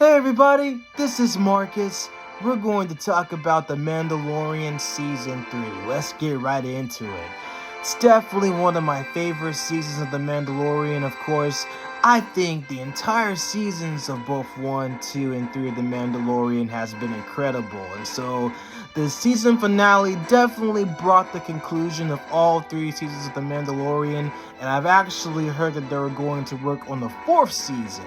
Hey everybody, this is Marcus. We're going to talk about The Mandalorian Season 3. Let's get right into it. It's definitely one of my favorite seasons of The Mandalorian, of course. I think the entire seasons of both 1, 2, and 3 of The Mandalorian has been incredible. And so the season finale definitely brought the conclusion of all 3 seasons of The Mandalorian. And I've actually heard that they were going to work on the 4th season.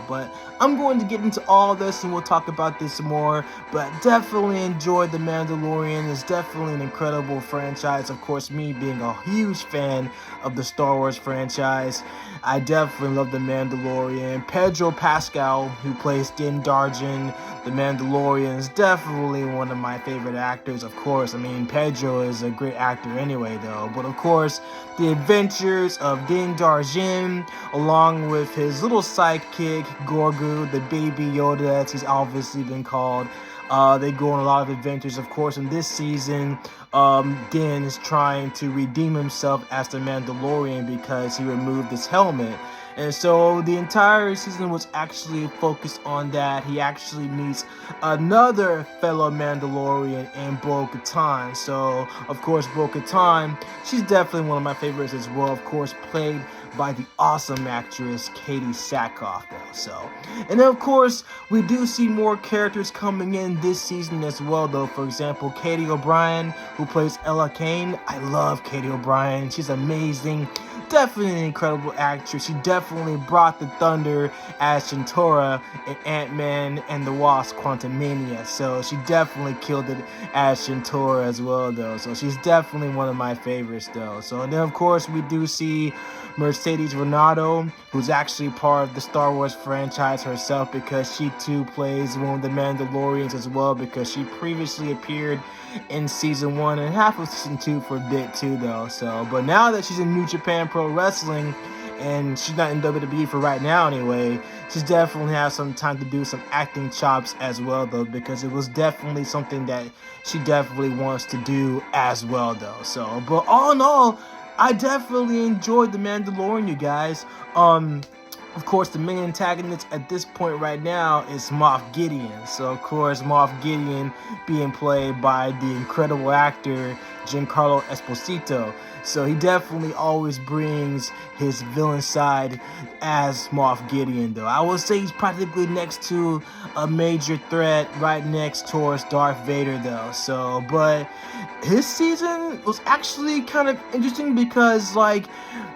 But I'm going to get into all this and we'll talk about this more. But definitely enjoyed The Mandalorian. It's definitely an incredible franchise. Of course, me being a huge fan of the Star Wars franchise, I definitely love The Mandalorian. Pedro Pascal, who plays Din Djarin, The Mandalorian, is definitely one of my favorite actors, of course. I mean, Pedro is a great actor anyway, though. But of course, the adventures of Din Djarin, along with his little sidekick, Grogu, the baby Yoda, as he's obviously been called. They go on a lot of adventures, of course. In this season, Din is trying to redeem himself as the Mandalorian because he removed his helmet. And so the entire season was actually focused on that. He actually meets another fellow Mandalorian in Bo-Katan. So, of course, Bo-Katan, she's definitely one of my favorites as well. Of course, played by the awesome actress Katie Sackhoff, though. And then, of course, we do see more characters coming in this season as well, though. For example, Katie O'Brien, who plays Ella Kane. I love Katie O'Brien. She's amazing. Definitely an incredible actress. She definitely brought the thunder as Shintora in Ant-Man and the Wasp: Quantumania. So she definitely killed it as Shintora as well, though. So she's definitely one of my favorites, though. So and then, of course, we do see Mercedes Renato, who's actually part of the Star Wars franchise herself, because she too plays one of the Mandalorians as well, because she previously appeared in season 1 and half of season 2 for a bit too, though. So, but now that she's in New Japan Pro Wrestling, and she's not in WWE for right now anyway, she's definitely has some time to do some acting chops as well, though, because it was definitely something that she definitely wants to do as well, though. So, but all in all, I definitely enjoyed The Mandalorian, you guys. Of course, the main antagonist at this point right now is Moff Gideon. So, of course, Moff Gideon being played by the incredible actor Giancarlo Esposito. So he definitely always brings his villain side as Moff Gideon, though. I would say he's practically next to a major threat, right next towards Darth Vader, though. So, but his season was actually kind of interesting because, like,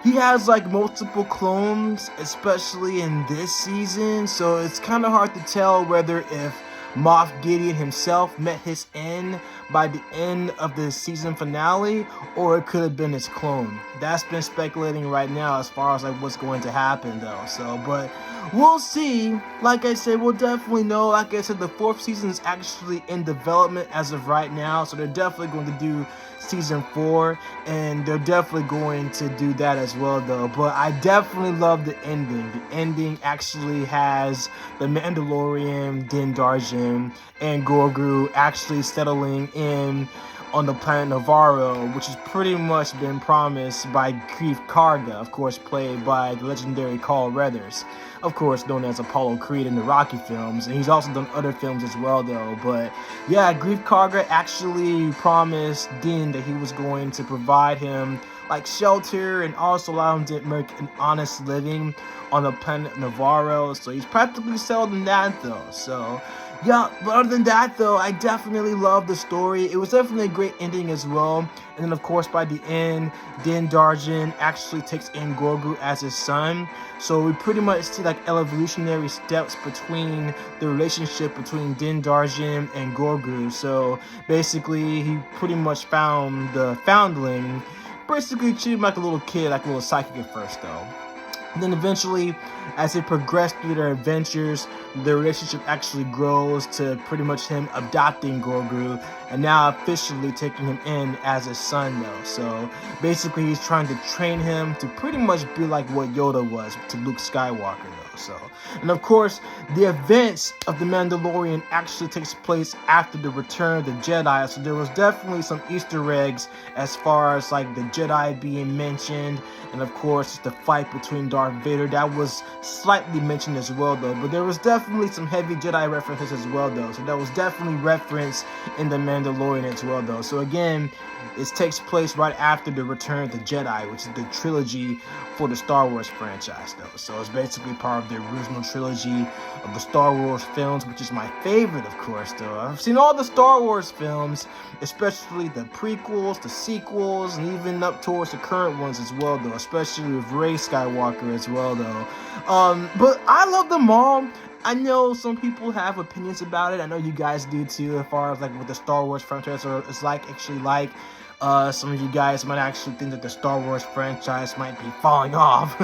he has, like, multiple clones, especially in this season. So it's kind of hard to tell whether if Moff Gideon himself met his end by the end of the season finale, or it could have been his clone. That's been speculating right now as far as like what's going to happen, though. So, but we'll see. Like I said, we'll definitely know. Like I said, the 4th season is actually in development as of right now, so they're definitely going to do season 4, and they're definitely going to do that as well, though. But I definitely love the ending. The ending actually has the Mandalorian, Din Djarin, and Grogu actually settling in on the planet Navarro, which has pretty much been promised by Greef Karga, of course played by the legendary Carl Weathers, of course known as Apollo Creed in the Rocky films, and he's also done other films as well, though. But yeah, Greef Karga actually promised Din that he was going to provide him like shelter and also allow him to make an honest living on the planet Navarro. So he's practically settled in that, though. So yeah, but other than that, though, I definitely love the story. It was definitely a great ending as well. And then, of course, by the end, Din Djarin actually takes in Grogu as his son. So we pretty much see like evolutionary steps between the relationship between Din Djarin and Grogu. So basically, he pretty much found the foundling, basically treated him like a little kid, like a little psychic at first, though. And then eventually, as they progress through their adventures, their relationship actually grows to pretty much him adopting Grogu and now officially taking him in as his son, though. So basically, he's trying to train him to pretty much be like what Yoda was to Luke Skywalker, though. So, and of course, the events of The Mandalorian actually takes place after the return of the Jedi. So there was definitely some Easter eggs as far as like the Jedi being mentioned, and of course the fight between Darth Vader that was slightly mentioned as well though. But there was definitely some heavy Jedi references as well though. So that was definitely referenced in The Mandalorian as well though. So again, it takes place right after the Return of the Jedi, which is the trilogy for the Star Wars franchise, though. So it's basically part of the original trilogy of the Star Wars films, which is my favorite, of course, though. I've seen all the Star Wars films, especially the prequels, the sequels, and even up towards the current ones as well, though, especially with Rey Skywalker as well, though. But I love them all. I know some people have opinions about it. I know you guys do too, as far as like what the Star Wars franchise is like, actually like. Some of you guys might actually think that the Star Wars franchise might be falling off,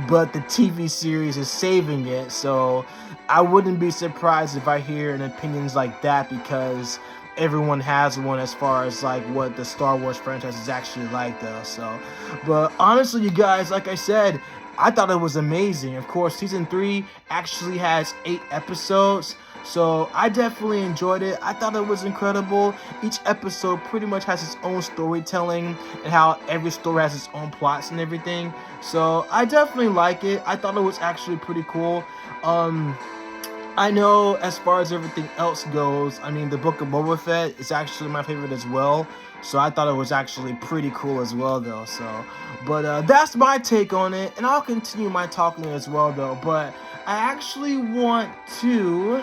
but the TV series is saving it, so I wouldn't be surprised if I hear opinions like that, because everyone has one as far as like what the Star Wars franchise is actually like though. So, but honestly, you guys, like I said, I thought it was amazing. Of course, season 3 actually has 8 episodes. So I definitely enjoyed it. I thought it was incredible. Each episode pretty much has its own storytelling, and how every story has its own plots and everything. So I definitely like it. I thought it was actually pretty cool. I know as far as everything else goes, I mean, the Book of Boba Fett is actually my favorite as well. So I thought it was actually pretty cool as well though. So, but that's my take on it, and I'll continue my talking as well though. But I actually want to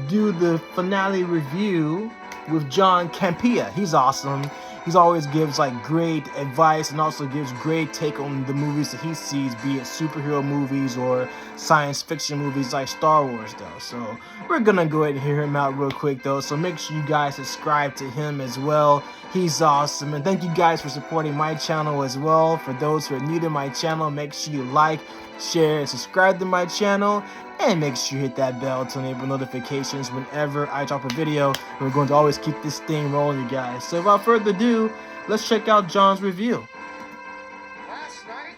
do the finale review with John Campea. He's awesome. He always gives like great advice, and also gives great take on the movies that he sees, be it superhero movies or science fiction movies like Star Wars though. So we're gonna go ahead and hear him out real quick though. So make sure you guys subscribe to him as well. He's awesome. And thank you guys for supporting my channel as well. For those who are new to my channel, make sure you like, share, and subscribe to my channel. And make sure you hit that bell to enable notifications whenever I drop a video. We're going to always keep this thing rolling, you guys. So without further ado, let's check out John's review. Last night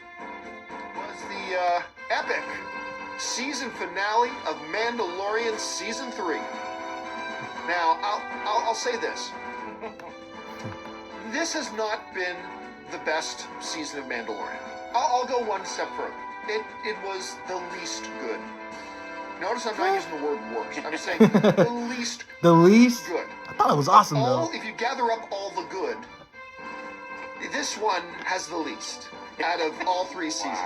was the epic season finale of Mandalorian Season 3. Now, I'll say this. This has not been the best season of Mandalorian. I'll go one step further. It was the least good. Notice I'm not using the word worst. I'm saying the least The least? good. I thought it was awesome though. If you gather up all the good, this one has the least out of all 3 seasons.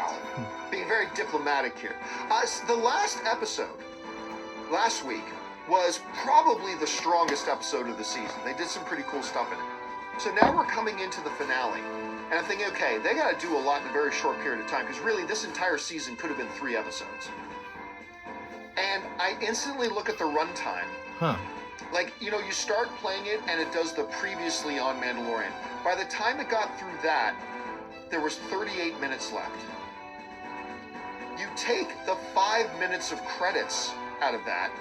Being very diplomatic here. The last episode, last week, was probably the strongest episode of the season. They did some pretty cool stuff in it. So now we're coming into the finale, and I'm thinking, okay, they got to do a lot in a very short period of time, because really this entire season could have been 3 episodes. And I instantly look at the runtime. Like, you know, you start playing it, and it does the previously on Mandalorian. By the time it got through that, there was 38 minutes left. You take the 5 minutes of credits out of that,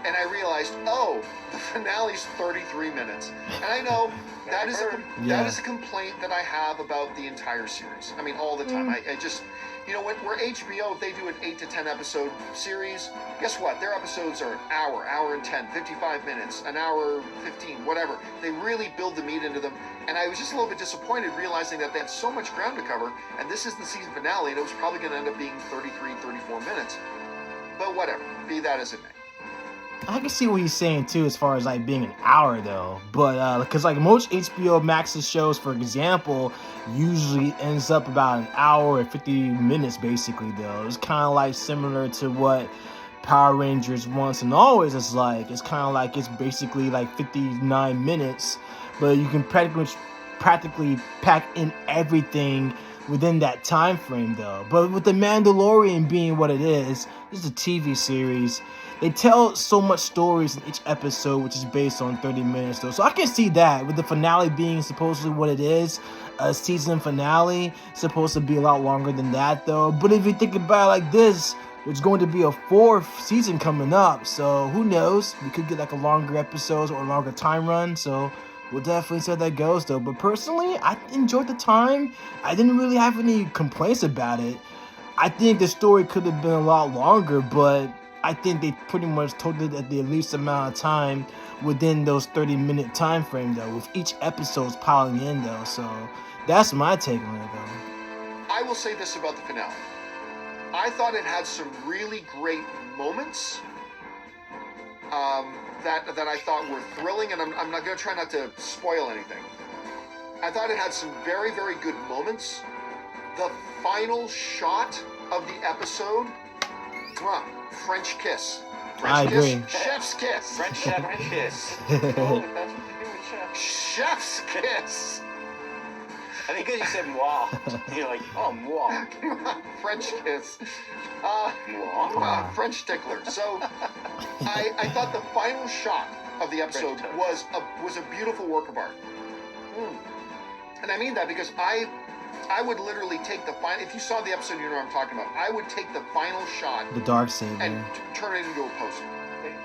and I realized, oh, the finale's 33 minutes. And I know that is a complaint that I have about the entire series. I mean, all the time. I just, you know, where HBO, if they do an 8 to 10 episode series, guess what? Their episodes are an hour and 10, 55 minutes, an hour 15, whatever. They really build the meat into them. And I was just a little bit disappointed realizing that they had so much ground to cover, and this is the season finale, and it was probably going to end up being 33, 34 minutes. But whatever, be that as it may. I can see what he's saying too, as far as like being an hour though, but because like most HBO Max's shows, for example, usually ends up about an hour and 50 minutes basically though. It's kind of like similar to what Power Rangers Once and Always is like. It's kind of like it's basically like 59 minutes, but you can practically pack in everything within that time frame though. But with The Mandalorian being what it is, it's a TV series. They tell so much stories in each episode, which is based on 30 minutes though. So I can see that, with the finale being supposedly what it is, a season finale, supposed to be a lot longer than that though. But if you think about it like this, there's going to be a 4th season coming up. So who knows? We could get like a longer episodes or a longer time run. So we'll definitely see how that goes though. But personally, I enjoyed the time. I didn't really have any complaints about it. I think the story could have been a lot longer, but I think they pretty much told it at the least amount of time within those 30-minute time frame, though, with each episode's piling in, though. So that's my take on it, though. I will say this about the finale. I thought it had some really great moments that I thought were thrilling, and I'm not going to try not to spoil anything. I thought it had some very, very good moments. The final shot of the episode, French kiss. I agree. Chef's kiss. French chef kiss. Oh, that's what you do with chef. Chef's kiss. I think because you said moi. You're like, oh, moi. French kiss. Moi. French tickler. So I thought the final shot of the episode was a beautiful work of art. And I mean that because I would literally take the final. If you saw the episode, you know what I'm talking about. I would take the final shot, The Darksaber, and turn it into a poster.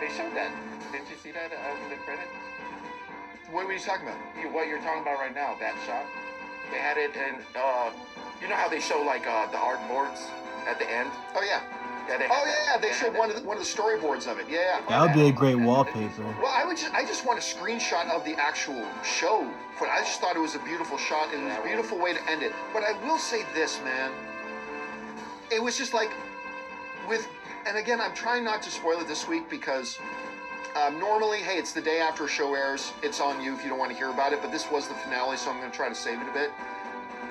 They showed that. Didn't you see that in the credits? What were you talking about? What you're talking about right now, that shot. They had it in, you know how they show like the artboards at the end? Oh yeah. They showed one of the storyboards of it. Yeah. that would be a great wallpaper. Well, I just want a screenshot of the actual show. But I just thought it was a beautiful shot, and it was a beautiful way to end it. But I will say this, man. It was just like and again, I'm trying not to spoil it this week because normally, hey, it's the day after a show airs. It's on you if you don't want to hear about it. But this was the finale, so I'm going to try to save it a bit.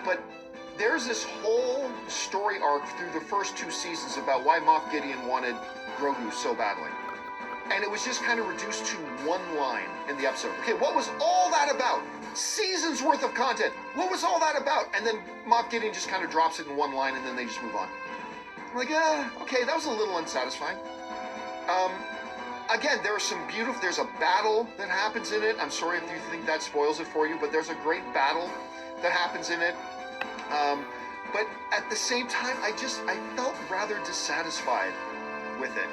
But there's this whole story arc through the first 2 seasons about why Moff Gideon wanted Grogu so badly. And it was just kind of reduced to one line in the episode. Okay, what was all that about? Seasons worth of content. What was all that about? And then Moff Gideon just kind of drops it in one line, and then they just move on. I'm like, okay, that was a little unsatisfying. Again, there's a battle that happens in it. I'm sorry if you think that spoils it for you, but there's a great battle that happens in it. But at the same time, I felt rather dissatisfied with it,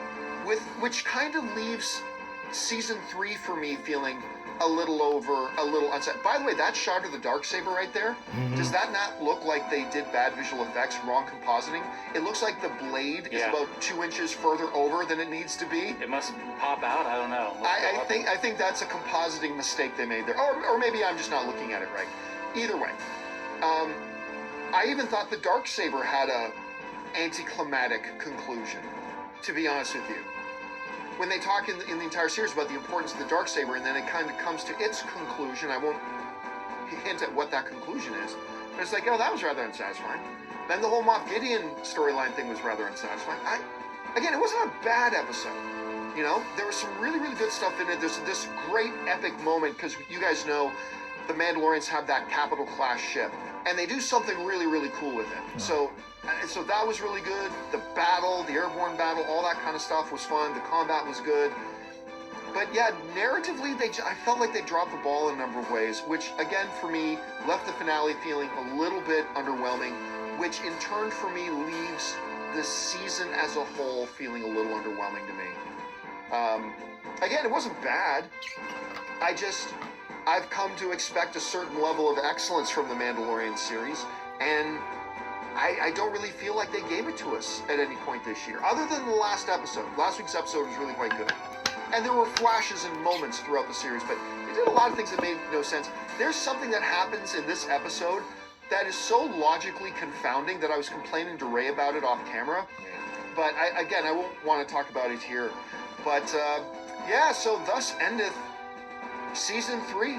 which kind of leaves season 3 for me feeling a little unsatisfied. By the way, that shot of the Darksaber right there, does that not look like they did bad visual effects, wrong compositing? It looks like the blade is about 2 inches further over than it needs to be. It must pop out. I don't know. I think that's a compositing mistake they made there, or maybe I'm just not looking at it right. Either way, I even thought the Darksaber had a anticlimactic conclusion, to be honest with you. When they talk in the entire series about the importance of the Darksaber, and then it kind of comes to its conclusion, I won't hint at what that conclusion is, but it's like, oh, that was rather unsatisfying. Then the whole Moff Gideon storyline thing was rather unsatisfying. Again, it wasn't a bad episode. You know, there was some really, really good stuff in it. There's this great epic moment, because you guys know the Mandalorians have that capital class ship, and they do something really, really cool with it. So that was really good. The battle, the airborne battle, all that kind of stuff was fun. The combat was good. But yeah, narratively, I felt like they dropped the ball in a number of ways, which again, for me, left the finale feeling a little bit underwhelming, which in turn for me leaves the season as a whole feeling a little underwhelming to me. Again, it wasn't bad. I've come to expect a certain level of excellence from the Mandalorian series, and I don't really feel like they gave it to us at any point this year, other than the last episode. Last week's episode was really quite good. And there were flashes and moments throughout the series, but they did a lot of things that made no sense. There's something that happens in this episode that is so logically confounding that I was complaining to Ray about it off camera. But I won't want to talk about it here. But so thus endeth season 3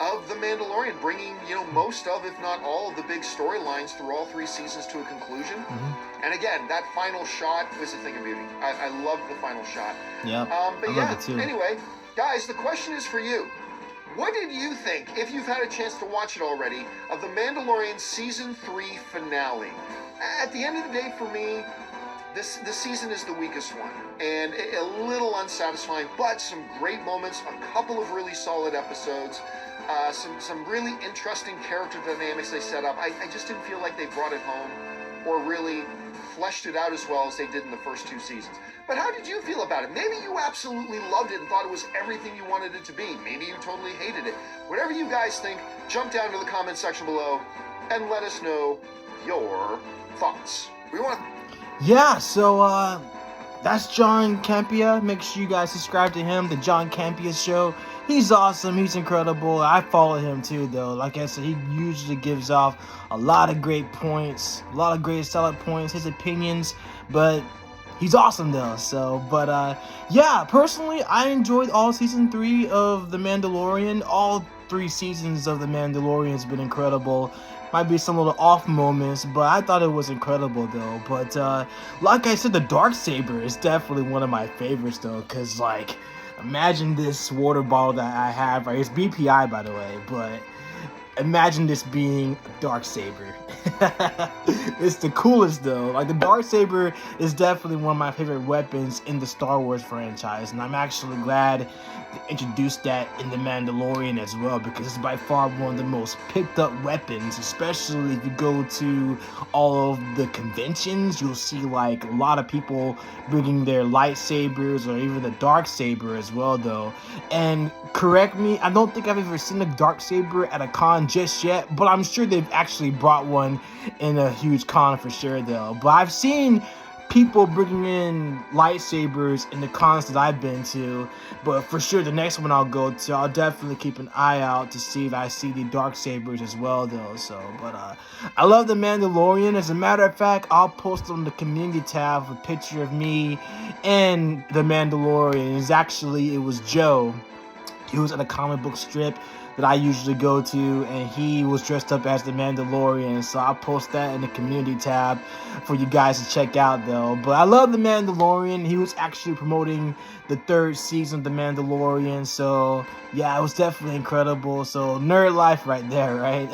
of The Mandalorian, bringing, most of, if not all of the big storylines through all 3 seasons to a conclusion. And again, that final shot was a thing of beauty. I loved the final shot. Yeah, I love it too. Anyway, guys, the question is for you. What did you think, if you've had a chance to watch it already, of The Mandalorian Season 3 finale? At the end of the day, for me, this season is the weakest one, and a little unsatisfying, but some great moments, a couple of really solid episodes, some really interesting character dynamics they set up. I just didn't feel like they brought it home or really fleshed it out as well as they did in the first 2 seasons. But how did you feel about it? Maybe you absolutely loved it and thought it was everything you wanted it to be. Maybe you totally hated it. Whatever you guys think, jump down to the comment section below and let us know your thoughts. We want yeah, so that's John Campea. Make sure you guys subscribe to him, the John Campea Show. He's awesome. He's incredible. I follow him too, though. Like I said, he usually gives off a lot of great points, a lot of great solid points, his opinions, but he's awesome though. So, but yeah, personally, I enjoyed all season 3 of The Mandalorian. All 3 seasons of The Mandalorian has been incredible. Might be some little off moments, but I thought it was incredible though. But like I said, the Darksaber is definitely one of my favorites though, because like, imagine this water bottle that I have, right? It's BPI, by the way, but imagine this being a Darksaber. It's the coolest though. Like, the Darksaber is definitely one of my favorite weapons in the Star Wars franchise, and I'm actually glad they introduced that in The Mandalorian as well, because it's by far one of the most picked up weapons, especially if you go to all of the conventions. You'll see like a lot of people bringing their lightsabers or even the Darksaber as well though. And correct me, I don't think I've ever seen a Darksaber at a con just yet, but I'm sure they've actually brought one in a huge con for sure though. But I've seen people bringing in lightsabers in the cons that I've been to, but for sure the next one I'll go to, I'll definitely keep an eye out to see if I see the Darksabers as well though. So, but I love The Mandalorian. As a matter of fact, I'll post on the community tab a picture of me and The Mandalorian. It was Joe. He was at a comic book strip that I usually go to, and he was dressed up as the Mandalorian, so I'll post that in the community tab for you guys to check out though. But I love the Mandalorian. He was actually promoting the 3rd season of the Mandalorian, so yeah, it was definitely incredible. So nerd life right there, right?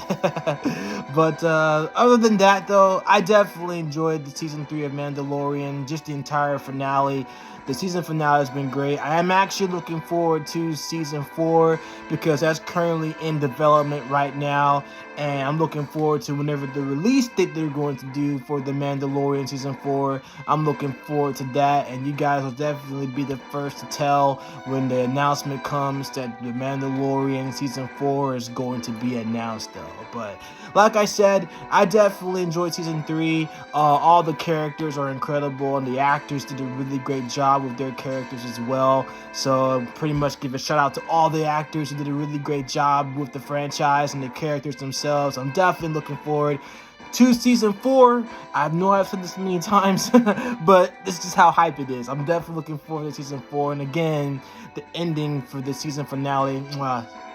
But other than that though, I definitely enjoyed the season 3 of Mandalorian, just the entire finale. The season finale has been great. I am actually looking forward to season 4 because that's currently in development right now. And I'm looking forward to whenever the release date they're going to do for The Mandalorian season 4. I'm looking forward to that. And you guys will definitely be the first to tell when the announcement comes that The Mandalorian season 4 is going to be announced though. But like I said, I definitely enjoyed season 3. All the characters are incredible, and the actors did a really great job with their characters as well. So pretty much give a shout out to all the actors who did a really great job with the franchise and the characters themselves. I'm definitely looking forward to season 4. I know I've said this many times, but this is how hype it is. I'm definitely looking forward to season 4. And again, the ending for the season finale,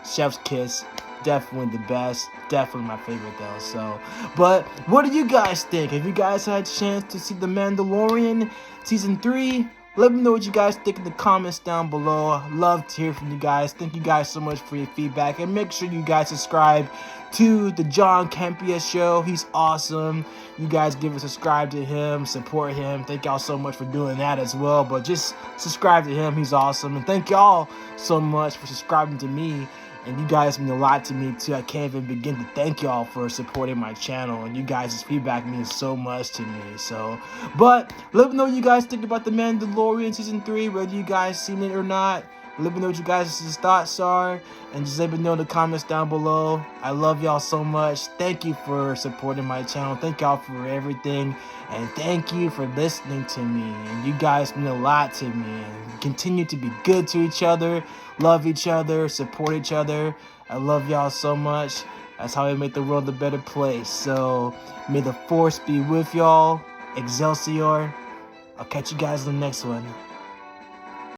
chef's kiss. Definitely the best. Definitely my favorite though. So, but what do you guys think? Have you guys had a chance to see The Mandalorian season 3? Let me know what you guys think in the comments down below. I love to hear from you guys. Thank you guys so much for your feedback. And make sure you guys subscribe to the John Campea Show. He's awesome. You guys give a subscribe to him. Support him. Thank y'all so much for doing that as well. But just subscribe to him. He's awesome. And thank y'all so much for subscribing to me. And you guys mean a lot to me too. I can't even begin to thank y'all for supporting my channel. And you guys' feedback means so much to me. So, but let me know what you guys think about The Mandalorian season 3. Whether you guys seen it or not. Let me know what you guys' thoughts are. And just let me know in the comments down below. I love y'all so much. Thank you for supporting my channel. Thank y'all for everything. And thank you for listening to me. And you guys mean a lot to me. And continue to be good to each other. Love each other. Support each other. I love y'all so much. That's how we make the world a better place. So may the force be with y'all. Excelsior. I'll catch you guys in the next one.